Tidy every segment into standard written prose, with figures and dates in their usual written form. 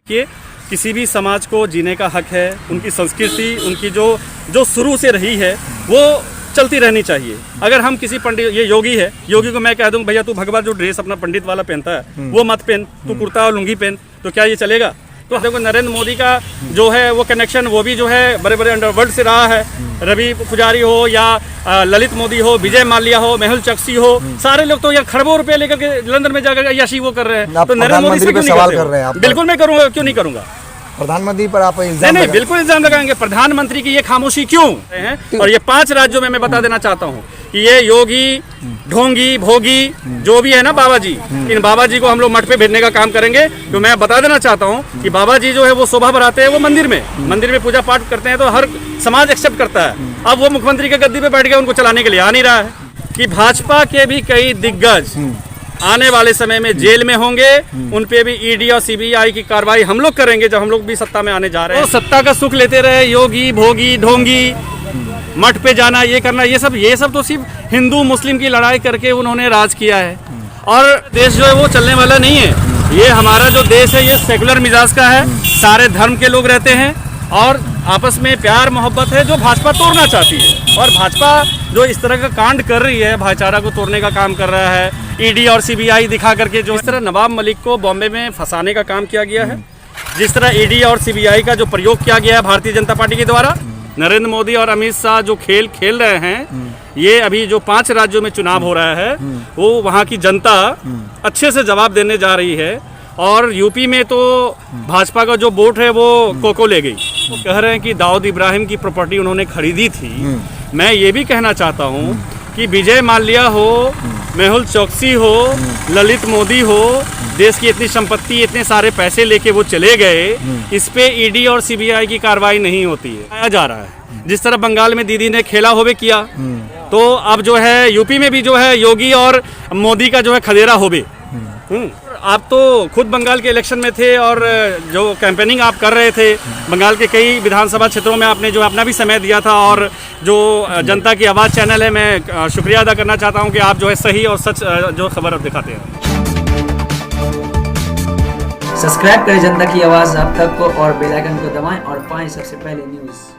कि किसी भी समाज को जीने का हक है, उनकी संस्कृति, उनकी जो शुरू से रही है वो चलती रहनी चाहिए। अगर हम किसी पंडित, ये योगी है, योगी को मैं कह दूं भैया तू भगवा जो ड्रेस अपना पंडित वाला पहनता है वो मत पहन, तू कुर्ता और लुंगी पहन, तो क्या ये चलेगा? तो देखो नरेंद्र मोदी का जो है वो कनेक्शन वो भी जो है बड़े बड़े अंडरवर्ल्ड से रहा है। रवि पुजारी हो या ललित मोदी हो, विजय माल्या हो, मेहुल चोकसी हो, सारे लोग तो यार खरबों रुपए लेकर के लंदन में जाकर यशी वो कर रहे हैं। तो नरेंद्र मोदी से क्यों नहीं सवाल कर रहे हैं आप? बिल्कुल मैं करूँगा, क्यों नहीं करूँगा? प्रधानमंत्री पर आप इल्जाम नहीं, बिल्कुल इल्जाम लगाएंगे। प्रधानमंत्री की ये खामोशी क्यों है? और ये 5 राज्यों में मैं बता देना चाहता हूँ कि ये योगी, ढोंगी, भोगी जो भी है ना बाबा जी, इन बाबा जी को हम लोग मठ पे भेजने का काम करेंगे। तो मैं बता देना चाहता हूँ कि बाबा जी जो है वो शोभा बढ़ाते हैं, वो मंदिर में पूजा पाठ करते हैं, तो हर समाज एक्सेप्ट करता है। अब वो मुख्यमंत्री के गद्दी पे बैठ गया, उनको चलाने के लिए आ नहीं रहा है। कि भाजपा के भी कई दिग्गज आने वाले समय में जेल में होंगे, उन पे भी ईडी और सीबीआई की कार्रवाई हम लोग करेंगे जब हम लोग भी सत्ता में आने जा रहे हैं। तो सत्ता का सुख लेते रहे योगी, भोगी, ढोंगी, मठ पे जाना, ये करना, ये सब तो सिर्फ हिंदू मुस्लिम की लड़ाई करके उन्होंने राज किया है। और देश जो है वो चलने वाला नहीं है। ये हमारा जो देश है ये सेकुलर मिजाज का है, सारे धर्म के लोग रहते हैं और आपस में प्यार मोहब्बत है, जो भाजपा तोड़ना चाहती है। और भाजपा जो इस तरह का कांड कर रही है, भाईचारा को तोड़ने का काम कर रहा है, ईडी और सीबीआई दिखा करके जो इस तरह नवाब मलिक को बॉम्बे में फंसाने का काम किया गया है, जिस तरह ईडी और सीबीआई का जो प्रयोग किया गया है भारतीय जनता पार्टी के द्वारा, नरेंद्र मोदी और अमित शाह जो खेल खेल रहे हैं, ये अभी जो 5 राज्यों में चुनाव हो रहा है वो वहाँ की जनता अच्छे से जवाब देने जा रही है। और यूपी में तो भाजपा का जो वोट है वो कोको ले गई। वो कह रहे हैं कि दाऊद इब्राहिम की प्रॉपर्टी उन्होंने खरीदी थी। मैं ये भी कहना चाहता हूँ कि विजय माल्या हो, मेहुल चोकसी हो, ललित मोदी हो, देश की इतनी संपत्ति, इतने सारे पैसे लेके वो चले गए, इस पे ईडी और सीबीआई की कार्रवाई नहीं होती है, आया जा रहा है। जिस तरह बंगाल में दीदी ने खेला होवे किया, तो अब जो है यूपी में भी जो है योगी और मोदी का जो है खदेरा होवे। आप तो खुद बंगाल के इलेक्शन में थे और जो कैंपेनिंग आप कर रहे थे, बंगाल के कई विधानसभा क्षेत्रों में आपने जो अपना भी समय दिया था। और जो जनता की आवाज़ चैनल है, मैं शुक्रिया अदा करना चाहता हूं कि आप जो है सही और सच जो खबर दिखाते हैं। सब्सक्राइब करें जनता की आवाज़ आप तक को और बेल आइकन को दबाएं और पाएं सबसे पहले न्यूज़।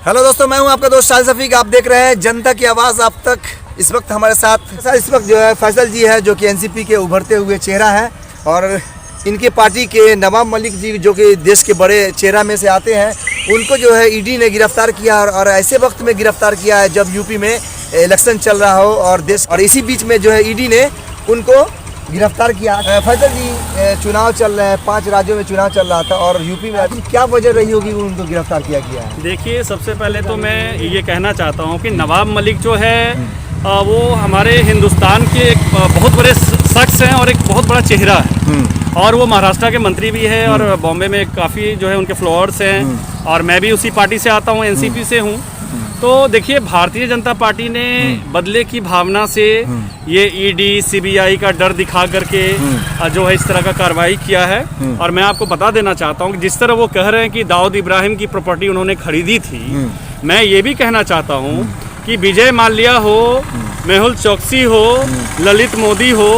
हेलो दोस्तों, मैं हूं आपका दोस्त शाहिद शफीक। आप देख रहे हैं जनता की आवाज़ आप तक। इस वक्त हमारे साथ इस वक्त जो है फैसल जी है, जो कि एनसीपी के उभरते हुए चेहरा है, और इनके पार्टी के नवाब मलिक जी जो कि देश के बड़े चेहरा में से आते हैं, उनको जो है ईडी ने गिरफ्तार किया और ऐसे वक्त में गिरफ्तार किया है जब यूपी में इलेक्शन चल रहा हो और देश, और इसी बीच में जो है ईडी ने उनको गिरफ्तार किया। फैसल जी, चुनाव चल रहे हैं, 5 राज्यों में चुनाव चल रहा था और यूपी में अभी क्या वजह रही होगी उनको गिरफ्तार किया गया है? देखिए, सबसे पहले तो मैं ये कहना चाहता हूँ कि नवाब मलिक जो है वो हमारे हिंदुस्तान के एक बहुत बड़े शख्स हैं और एक बहुत बड़ा चेहरा है। और वो महाराष्ट्र के मंत्री भी है और बॉम्बे में काफ़ी जो है उनके फॉलोअर्स हैं, और मैं भी उसी पार्टी से आता हूँ, एनसीपी से हूँ। तो देखिए, भारतीय जनता पार्टी ने बदले की भावना से ये ईडी सीबीआई का डर दिखा करके जो है इस तरह का कार्रवाई किया है। और मैं आपको बता देना चाहता हूँ कि जिस तरह वो कह रहे हैं कि दाऊद इब्राहिम की प्रॉपर्टी उन्होंने खरीदी थी, मैं ये भी कहना चाहता हूँ कि विजय माल्या हो, मेहुल चोकसी हो, ललित मोदी हो,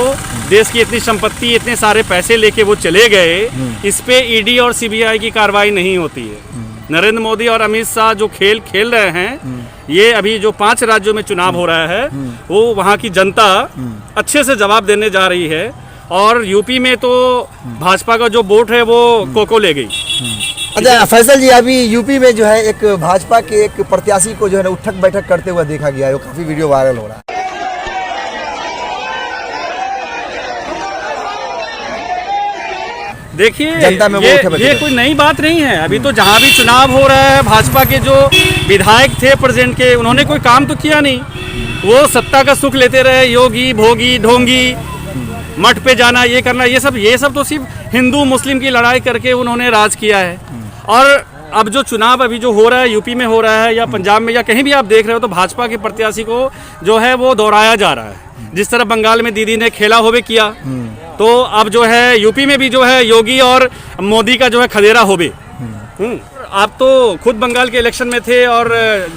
देश की इतनी संपत्ति, इतने सारे पैसे लेके वो चले गए, इस पे ईडी और सीबीआई की कार्रवाई नहीं होती है। नरेंद्र मोदी और अमित शाह जो खेल खेल रहे हैं, ये अभी जो 5 राज्यों में चुनाव हो रहा है वो वहाँ की जनता अच्छे से जवाब देने जा रही है। और यूपी में तो भाजपा का जो वोट है वो कोको ले गई। अच्छा फैसल जी, अभी यूपी में जो है एक भाजपा के एक प्रत्याशी को जो है उठक बैठक करते हुए देखा गया है, वो काफी वीडियो वायरल हो रहा है। देखिए, जनता में ये कोई नई बात नहीं है। अभी तो जहाँ भी चुनाव हो रहा है, भाजपा के जो विधायक थे प्रेजेंट के, उन्होंने कोई काम तो किया नहीं। वो सत्ता का सुख लेते रहे, योगी, भोगी, ढोंगी, मठ पे जाना, ये करना, ये सब तो सिर्फ हिंदू मुस्लिम की लड़ाई करके उन्होंने राज किया है। और अब जो चुनाव अभी जो हो रहा है, यूपी में हो रहा है या पंजाब में या कहीं भी आप देख रहे हो, तो भाजपा के प्रत्याशी को जो है वो दोहराया जा रहा है। जिस तरह बंगाल में दीदी ने खेला होवे किया, तो अब जो है यूपी में भी जो है योगी और मोदी का जो है खदेरा होवे। आप तो खुद बंगाल के इलेक्शन में थे और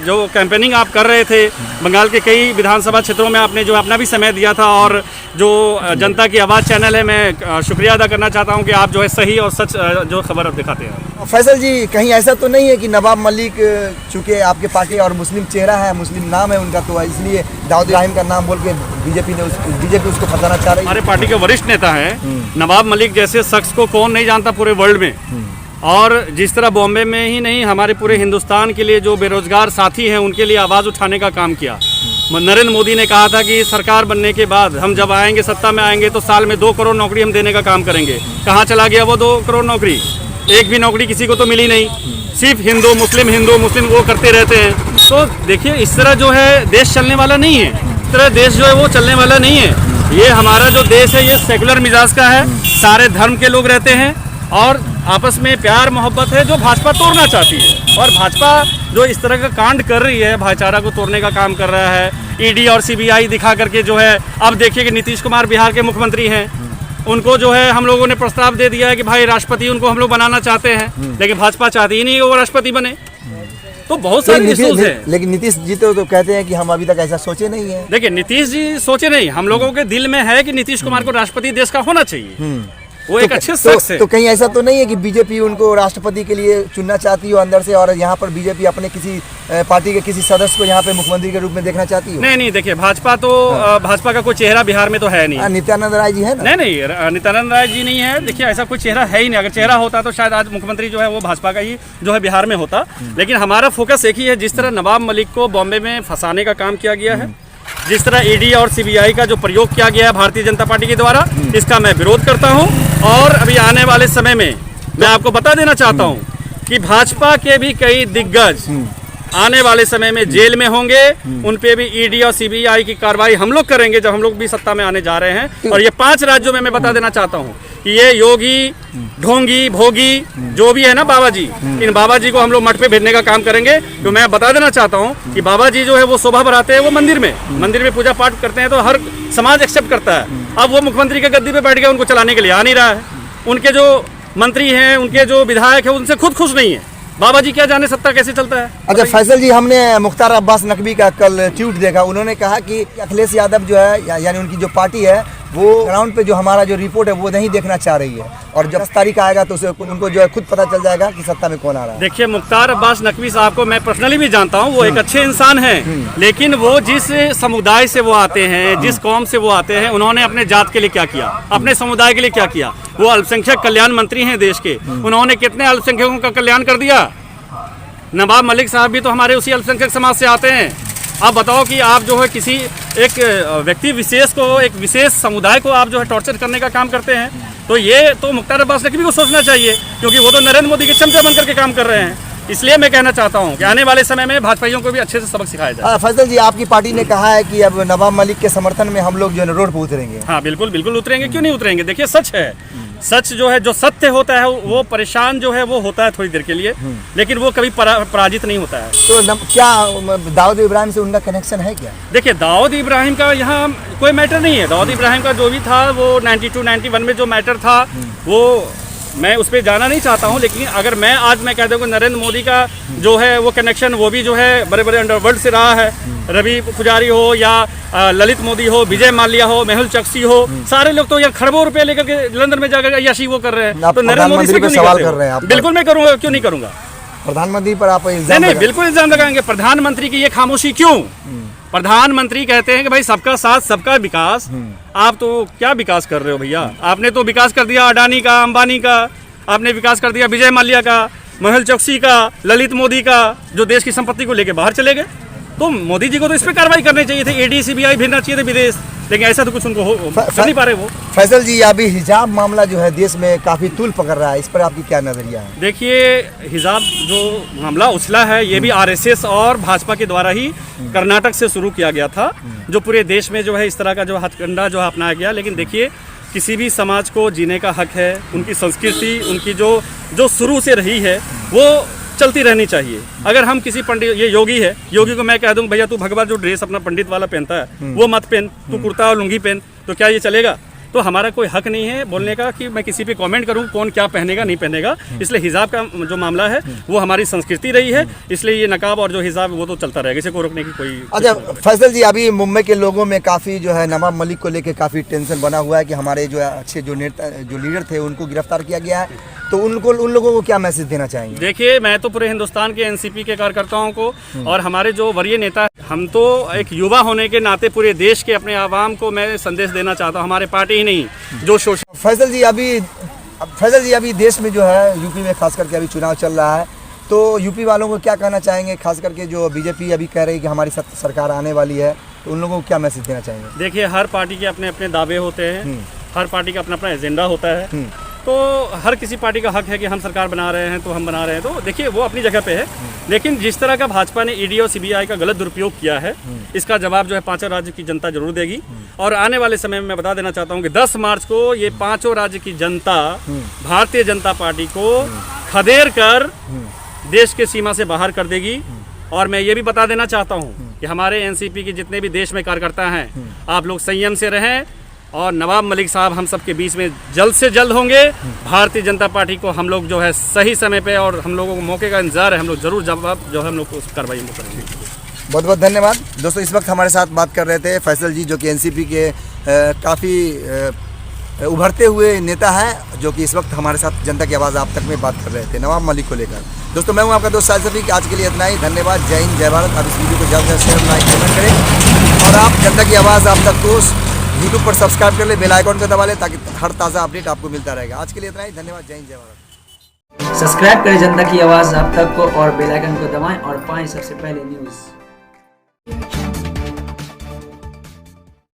जो कैंपेनिंग आप कर रहे थे बंगाल के कई विधानसभा क्षेत्रों में आपने जो अपना भी समय दिया था और जो जनता की आवाज़ चैनल है, मैं शुक्रिया अदा करना चाहता हूं कि आप जो है सही और सच जो खबर दिखाते हैं। फैसल जी, कहीं ऐसा तो नहीं है कि नवाब मलिक चूँकि आपके पार्टी और मुस्लिम चेहरा है, मुस्लिम नाम है उनका, तो इसलिए दाऊद इब्राहिम का नाम बोल के बीजेपी उसको फंसाना चाह रही है? हमारे पार्टी के वरिष्ठ नेता हैं नवाब मलिक जैसे शख्स को कौन नहीं जानता पूरे वर्ल्ड में। और जिस तरह बॉम्बे में ही नहीं हमारे पूरे हिंदुस्तान के लिए जो बेरोजगार साथी हैं उनके लिए आवाज़ उठाने का काम किया। नरेंद्र मोदी ने कहा था कि सरकार बनने के बाद हम जब आएंगे, सत्ता में आएंगे तो साल में 2 करोड़ नौकरी हम देने का काम करेंगे। कहाँ चला गया वो 2 करोड़ नौकरी? एक भी नौकरी किसी को तो मिली नहीं, सिर्फ हिंदू मुस्लिम वो करते रहते हैं। तो देखिए इस तरह जो है देश चलने वाला नहीं है, इस तरह देश जो है वो चलने वाला नहीं है। ये हमारा जो देश है ये सेकुलर मिजाज का है, सारे धर्म के लोग रहते हैं और आपस में प्यार मोहब्बत है जो भाजपा तोड़ना चाहती है। और भाजपा जो इस तरह का कांड कर रही है, भाईचारा को तोड़ने का काम कर रहा है, ईडी और सीबीआई दिखा करके जो है, अब देखिए कि नीतीश कुमार बिहार के मुख्यमंत्री हैं, उनको जो है हम लोगों ने प्रस्ताव दे दिया है कि भाई राष्ट्रपति उनको हम लोग बनाना चाहते हैं, लेकिन भाजपा चाहती ही नहीं है वो राष्ट्रपति बने। तो बहुत सारे इश्यूज हैं। लेकिन नीतीश जी तो कहते हैं कि हम अभी तक ऐसा सोचे नहीं है। देखिए नीतीश जी सोचे नहीं, हम लोगों के दिल में है कि नीतीश कुमार को राष्ट्रपति देश का होना चाहिए, वो एक अच्छे शख्स है। तो कहीं ऐसा तो नहीं है कि बीजेपी उनको राष्ट्रपति के लिए चुनना चाहती हो अंदर से, और यहाँ पर बीजेपी अपने किसी पार्टी के किसी सदस्य को यहाँ पे मुख्यमंत्री के रूप में देखना चाहती हो? नहीं, देखिए भाजपा तो भाजपा का कोई चेहरा बिहार में तो है नहीं। नित्यानंद राय जी है ना? नहीं, नित्यानंद राय जी नहीं है। देखिए ऐसा कोई चेहरा है ही नहीं, अगर चेहरा होता तो शायद आज मुख्यमंत्री जो है वो भाजपा का ही जो है बिहार में होता। लेकिन हमारा फोकस एक ही है, जिस तरह नवाब मलिक को बॉम्बे में फंसाने का काम किया गया है, जिस तरह ईडी और सीबीआई का जो प्रयोग किया गया है भारतीय जनता पार्टी के द्वारा, इसका मैं विरोध करता हूं। और अभी आने वाले समय में मैं आपको बता देना चाहता हूं कि भाजपा के भी कई दिग्गज आने वाले समय में जेल में होंगे, उन पे भी ईडी और सीबीआई की कार्रवाई हम लोग करेंगे जब हम लोग भी सत्ता में आने जा रहे हैं। और ये 5 राज्यों में मैं बता देना चाहता हूँ कि ये योगी, ढोंगी, भोगी जो भी है ना बाबा जी, इन बाबा जी को हम लोग मठ पे भेजने का काम करेंगे। तो मैं बता देना चाहता हूँ कि बाबा जी जो है वो शोभा बढ़ाते हैं, वो मंदिर में पूजा पाठ करते हैं, तो हर समाज एक्सेप्ट करता है। अब वो मुख्यमंत्री के गद्दी पे बैठ गए, उनको चलाने के लिए आ नहीं रहा है। उनके जो मंत्री हैं, उनके जो विधायक हैं, उनसे खुद खुश नहीं है। बाबा जी क्या जाने सत्ता कैसे चलता है। अच्छा फैसल जी, हमने मुख्तार अब्बास नकवी का कल ट्वीट देखा, उन्होंने कहा कि अखिलेश यादव जो है यानी उनकी जो पार्टी है वो ग्राउंड पे जो हमारा जो रिपोर्ट है वो नहीं देखना चाह रही है, और जब 10 तारीख आएगा तो उसे उनको जो है खुद पता चल जाएगा कि सत्ता में कौन आ रहा है। देखिए मुख्तार अब्बास नकवी साहब को मैं पर्सनली भी जानता हूँ, वो एक अच्छे इंसान हैं, लेकिन वो जिस समुदाय से वो आते हैं, जिस कौम से वो आते हैं, उन्होंने अपने जात के लिए क्या किया, अपने समुदाय के लिए क्या किया। वो अल्पसंख्यक कल्याण मंत्री हैं देश के, उन्होंने कितने अल्पसंख्यकों का कल्याण कर दिया। नवाब मलिक साहब भी तो हमारे उसी अल्पसंख्यक समाज से आते हैं। आप बताओ कि आप जो है किसी एक व्यक्ति विशेष को, एक विशेष समुदाय को आप जो है टॉर्चर करने का काम करते हैं, तो ये तो मुख्तार अब्बास नकवी को सोचना चाहिए, क्योंकि वो तो नरेंद्र मोदी के चमचे बनकर के काम कर रहे हैं। इसलिए मैं कहना चाहता हूं कि आने वाले समय में भाजपाइयों को भी अच्छे से सबक सिखाया जाए। फैसल जी, आपकी पार्टी ने कहा है कि अब नवाब मलिक के समर्थन में हम लोग जो है रोड पर उतरेंगे। हाँ बिल्कुल उतरेंगे, क्यों नहीं उतरेंगे। देखिए सच है, सच जो है, जो सत्य होता है वो परेशान जो है वो होता है थोड़ी देर के लिए, लेकिन वो कभी पराजित नहीं होता है। तो क्या दाऊद इब्राहिम से उनका कनेक्शन है क्या? देखिए दाऊद इब्राहिम का यहाँ कोई मैटर नहीं है। दाऊद इब्राहिम का जो भी था वो 92-91 में जो मैटर था वो मैं उस पर जाना नहीं चाहता हूँ। लेकिन अगर मैं कह दूँ कि नरेंद्र मोदी का जो है वो कनेक्शन वो भी जो है बड़े बड़े अंडरवर्ल्ड से रहा है, रवि पुजारी हो या ललित मोदी हो, विजय माल्या हो, मेहुल चोकसी हो, सारे लोग तो यहाँ खरबों रुपए लेकर के लंदन में जाकर यशी वो कर रहे हैं। तो नरेंद्र मोदी से क्यों सवाल कर रहे हैं? बिल्कुल मैं करूँगा, क्यों नहीं करूँगा। प्रधानमंत्री पर आप नहीं बिल्कुल इल्जाम लगाएंगे। प्रधानमंत्री की ये खामोशी क्यों? प्रधानमंत्री कहते हैं कि भाई सबका साथ सबका विकास। आप तो क्या विकास कर रहे हो भैया? आपने तो विकास कर दिया अडानी का, अंबानी का, आपने विकास कर दिया विजय माल्या का, मेहुल चोकसी का, ललित मोदी का, जो देश की संपत्ति को लेकर बाहर चले गए। तो मोदी जी को तो इस पर कार्रवाई करनी चाहिए थी, ईडी सीबीआई भेजना चाहिए था विदेश, लेकिन ऐसा तो कुछ उनको कर नहीं पा रहे वो। फैसल जी, अभी हिजाब मामला जो है देश में काफी तूल पकड़ रहा है, इस पर आपकी क्या नजरिया है? देखिए हिजाब जो मामला उछला है ये भी आरएसएस और भाजपा के द्वारा ही कर्नाटक से शुरू किया गया था, जो पूरे देश में जो है इस तरह का जो हथकंडा जो है अपनाया गया। लेकिन देखिए किसी भी समाज को जीने का हक है, उनकी संस्कृति, उनकी जो शुरू से रही है वो चलती रहनी चाहिए। अगर हम किसी पंडित, ये योगी है, योगी को मैं कह दूं भैया तू भगवा जो ड्रेस अपना पंडित वाला पहनता है वो मत पहन, तू कुर्ता और लुंगी पहन, तो क्या ये चलेगा? तो हमारा कोई हक नहीं है बोलने का कि मैं किसी पे कमेंट करूं कौन क्या पहनेगा नहीं पहनेगा। इसलिए हिजाब का जो मामला है वो हमारी संस्कृति रही है, इसलिए ये नकाब और जो हिजाब वो तो चलता रहेगा, इसे को रोकने की कोई। अच्छा फैसल जी, अभी मुंबई के लोगों में काफ़ी जो है नवाब मलिक को लेकर काफ़ी टेंशन बना हुआ है कि हमारे जो अच्छे जो नेता जो लीडर थे उनको गिरफ्तार किया गया है, तो उन लोगों को क्या मैसेज देना चाहेंगे? देखिए, मैं तो पूरे हिंदुस्तान के एनसीपी के कार्यकर्ताओं को और हमारे जो वरीय नेता, हम तो एक युवा होने के नाते पूरे देश के अपने आवाम को मैं संदेश देना चाहता हूँ, हमारे पार्टी ही नहीं जो शोषण। फैसल जी अभी देश में जो है यूपी में खास करके अभी चुनाव चल रहा है, तो यूपी वालों को क्या कहना चाहेंगे, खास करके जो बीजेपी अभी कह रही है कि हमारी सरकार आने वाली है, तो उन लोगों को क्या मैसेज देना चाहेंगे? देखिए, हर पार्टी के अपने अपने दावे होते हैं, हर पार्टी का अपना अपना एजेंडा होता है, तो हर किसी पार्टी का हक है कि हम सरकार बना रहे हैं तो हम बना रहे हैं, तो देखिए वो अपनी जगह पे है। लेकिन जिस तरह का भाजपा ने ईडी और सीबीआई का गलत दुरुपयोग किया है, इसका जवाब जो है पांचों राज्य की जनता जरूर देगी। और आने वाले समय में मैं बता देना चाहता हूं कि 10 मार्च को ये पांचों राज्य की जनता भारतीय जनता पार्टी को खदेड़ कर देश के सीमा से बाहर कर देगी। और मैं ये भी बता देना चाहता हूं कि हमारे एनसीपी के जितने भी देश में कार्यकर्ता हैं, आप लोग संयम से रहें और नवाब मलिक साहब हम सब के बीच में जल्द से जल्द होंगे। भारतीय जनता पार्टी को हम लोग जो है सही समय पे, और हम लोगों को मौके का इंतजार है, हम लोग जरूर जवाब जो है हम लोग उस कार्रवाई में करेंगे। बहुत बहुत धन्यवाद दोस्तों। इस वक्त हमारे साथ बात कर रहे थे फैसल जी, जो कि एनसीपी के काफ़ी उभरते हुए नेता हैं, जो कि इस वक्त हमारे साथ जनता की आवाज़ आप तक में बात कर रहे थे नवाब मलिक को लेकर। दोस्तों मैं हूं आपका दोस्त साहिल सफीक, आज के लिए इतना ही। धन्यवाद, जय हिंद, जय भारत। आप इस वीडियो को ज़्यादा से ज़्यादा शेयर, लाइक, कमेंट करें और आप जनता की आवाज़ आप तक को यूट्यूब पर सब्सक्राइब कर ले, बेल आइकॉन को दबा ले, ताकि हर ताज़ा अपडेट आपको मिलता रहेगा। आज के लिए इतना ही, धन्यवाद, जय हिंद, जय भारत। सब्सक्राइब करें जनता की आवाज़ आप तक को और बेल आइकन को दबाएं और पाएं सबसे पहले न्यूज़।